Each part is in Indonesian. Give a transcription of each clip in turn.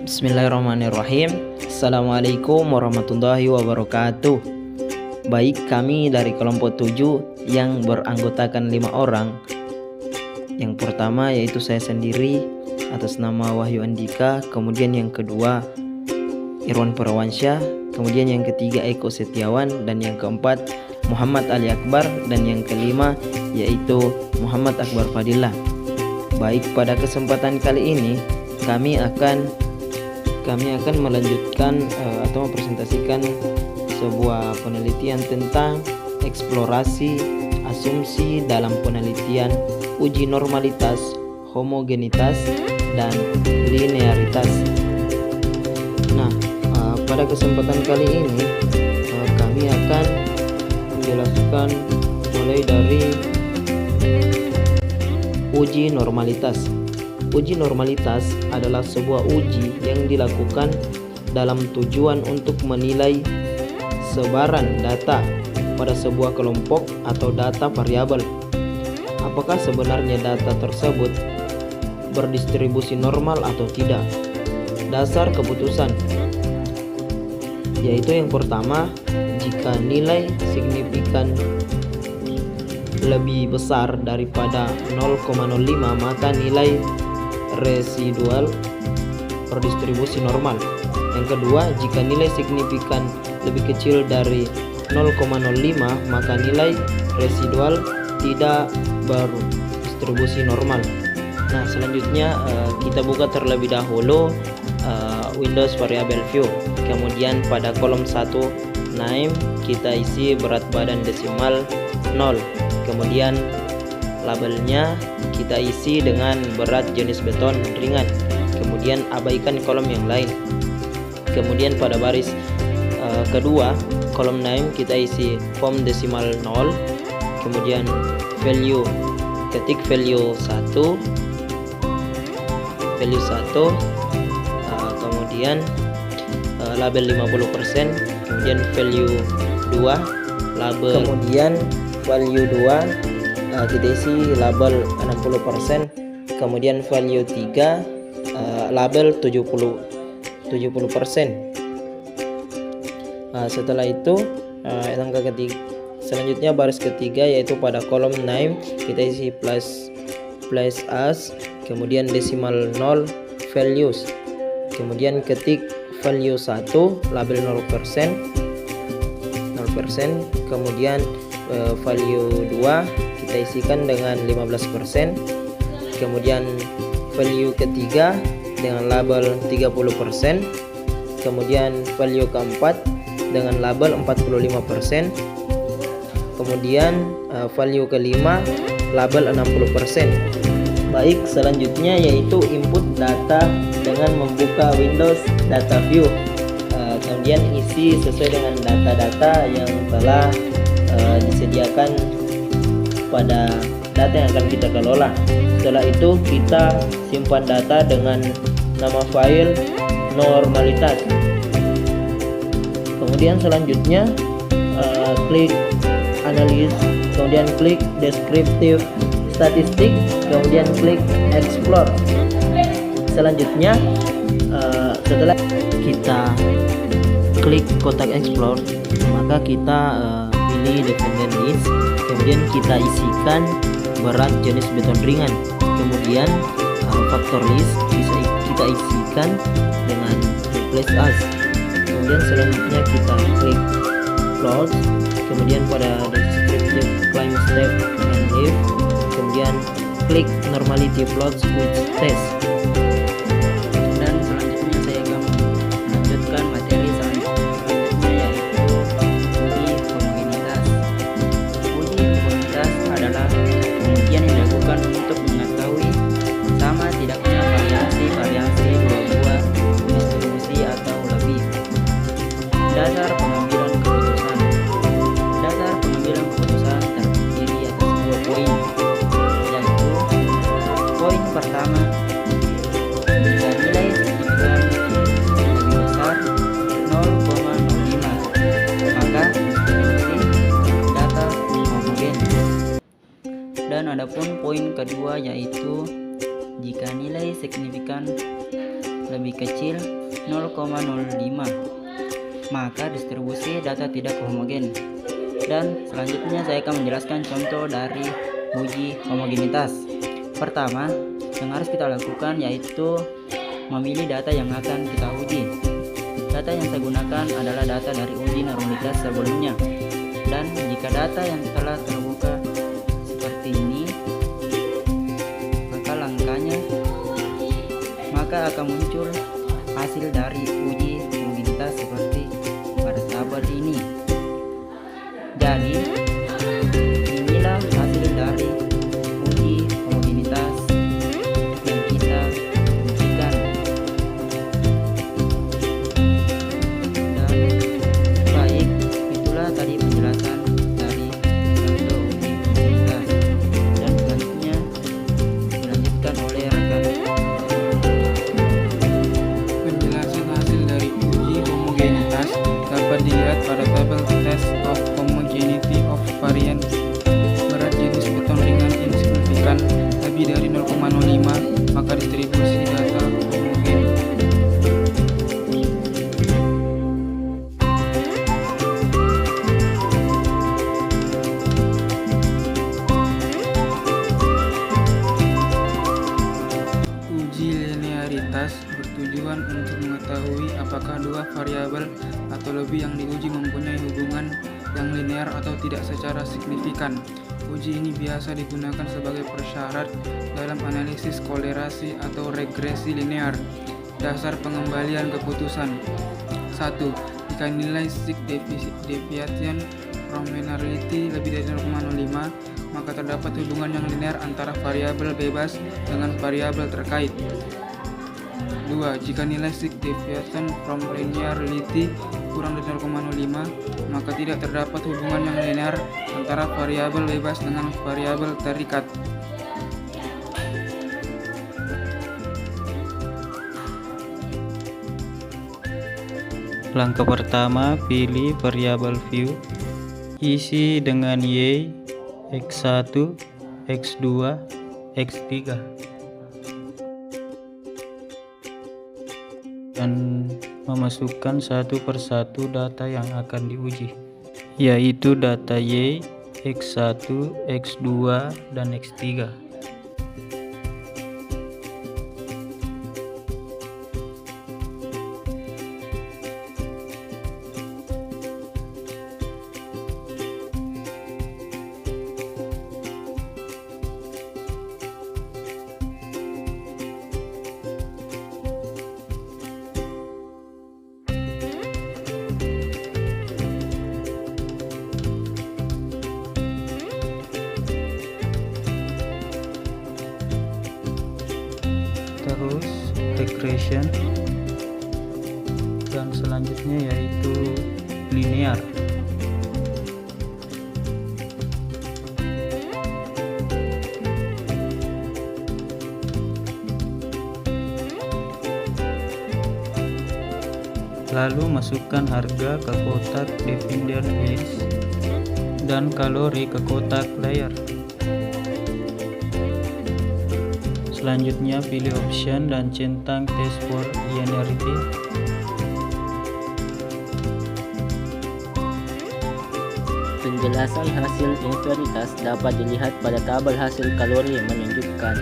Bismillahirrahmanirrahim. Assalamualaikum warahmatullahi wabarakatuh. Baik, kami dari kelompok 7 yang beranggotakan 5 orang. Yang pertama yaitu saya sendiri atas nama Wahyu Andika, kemudian yang kedua Irwan Purwansyah, kemudian yang ketiga Eko Setiawan, dan yang keempat Muhammad Ali Akbar, dan yang kelima yaitu Muhammad Akbar Fadillah. Baik, pada kesempatan kali ini kami akan melanjutkan atau mempresentasikan sebuah penelitian tentang eksplorasi asumsi dalam penelitian uji normalitas, homogenitas, dan linearitas. Nah, pada kesempatan kali ini kami akan menjelaskan mulai dari uji normalitas. Uji normalitas adalah sebuah uji yang dilakukan dalam tujuan untuk menilai sebaran data pada sebuah kelompok atau data variabel. Apakah sebenarnya data tersebut berdistribusi normal atau tidak? Dasar keputusan yaitu yang pertama, jika nilai signifikan lebih besar daripada 0,05 maka nilai residual berdistribusi normal. Yang kedua, jika nilai signifikan lebih kecil dari 0,05 maka nilai residual tidak berdistribusi normal. Nah, selanjutnya kita buka terlebih dahulu Windows Variable View. Kemudian pada kolom 1 name kita isi berat badan desimal 0. Kemudian labelnya kita isi dengan berat jenis beton ringan. Kemudian abaikan kolom yang lain. Kemudian pada baris kedua kolom name kita isi form desimal 0. Kemudian value, ketik value 1, kemudian label 50%, kemudian value 2 label, kemudian value 2 kita isi label 60%, kemudian value 3 label 70%. Setelah itu angka ketiga, selanjutnya baris ketiga yaitu pada kolom name kita isi plus as, kemudian desimal 0 values, kemudian ketik value 1 label 0%, kemudian value 2 kita isikan dengan 15%, kemudian value ketiga dengan label 30%, kemudian value keempat dengan label 45%, kemudian value kelima label 60%. Baik, selanjutnya yaitu input data dengan membuka Windows Data View. Kemudian isi sesuai dengan data-data yang telah disediakan pada data yang akan kita kelola. Setelah itu kita simpan data dengan nama file normalitas. Kemudian selanjutnya klik analysis, kemudian klik descriptive statistik, kemudian klik explore. Selanjutnya setelah kita klik kotak explore maka kita pilih dependent list, kemudian kita isikan berat jenis beton ringan, kemudian factor list bisa kita isikan dengan replace as. Kemudian selanjutnya kita klik close, kemudian pada descriptive climb step and leave, kemudian klik normality plots with test. Dan selanjutnya saya akan melanjutkan materi selanjutnya yaitu uji homogenitas. Uji homogenitas adalah pengujian yang dilakukan untuk mengetahui sama tidaknya variasi buah-buah distribusi atau lebih. Dasar pengambilan keputusan. Dasar pengambilan keputusan terdiri atas 2 poin, yaitu poin pertama, jika nilai signifikan lebih besar 0,05 maka distribusi data homogen. Dan adapun poin kedua yaitu jika nilai signifikan lebih kecil 0,05, maka distribusi data tidak homogen. Dan selanjutnya saya akan menjelaskan contoh dari uji homogenitas. Pertama, yang harus kita lakukan yaitu memilih data yang akan kita uji. Data yang saya gunakan adalah data dari uji normalitas sebelumnya. Dan jika data yang telah terbuka seperti ini, maka langkahnya akan muncul hasil dari uji homogenitas seperti pada tabel ini. Jadi inilah hasil dari uji homogenitas yang kita ujikan. Dan baik, itulah tadi penjelasan dari contoh uji homogenitas. Dan selanjutnya dilanjutkan oleh rekan. Penjelasan hasil dari uji homogenitas dapat dilihat pada tabel Test of Homogeneity of Variance. Berat jenis beton ringan insignifikan lebih dari 0,05, maka distribusi data homogen. Uji linearitas bertujuan untuk mengetahui apakah dua variabel atau lebih yang diuji mempunyai hubungan yang linear atau tidak secara signifikan. Uji ini biasa digunakan sebagai persyarat dalam analisis kolerasi atau regresi linear. Dasar pengembalian keputusan. 1. Jika nilai sig deviation from linearity lebih dari 0,05, maka terdapat hubungan yang linear antara variabel bebas dengan variabel terkait. 2. Jika nilai sig deviation from linearity kurang dari 0,05, maka tidak terdapat hubungan yang linear antara variabel bebas dengan variabel terikat. Langkah pertama, pilih variabel view, isi dengan y, x1, x2, x3, dan memasukkan satu persatu data yang akan diuji, yaitu data y, x1, x2, dan x3. Terus regression, dan selanjutnya yaitu linear. Lalu masukkan harga ke kotak dependent weights dan kalori ke kotak layer. Selanjutnya pilih option dan centang test for linearity. Penjelasan hasil invaritas dapat dilihat pada tabel hasil kalori yang menunjukkan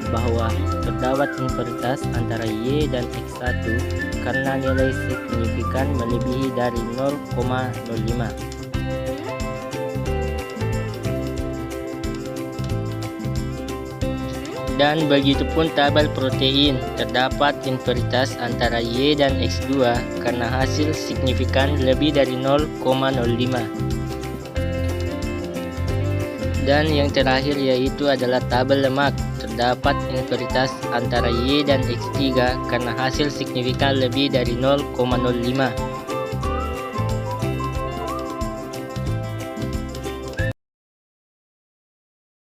bahwa terdapat invaritas antara Y dan X1 karena nilai signifikan melebihi dari 0,05. Dan begitupun tabel protein, terdapat invaritas antara Y dan X2 karena hasil signifikan lebih dari 0,05. Dan yang terakhir yaitu adalah tabel lemak, terdapat invaritas antara Y dan X3 karena hasil signifikan lebih dari 0,05.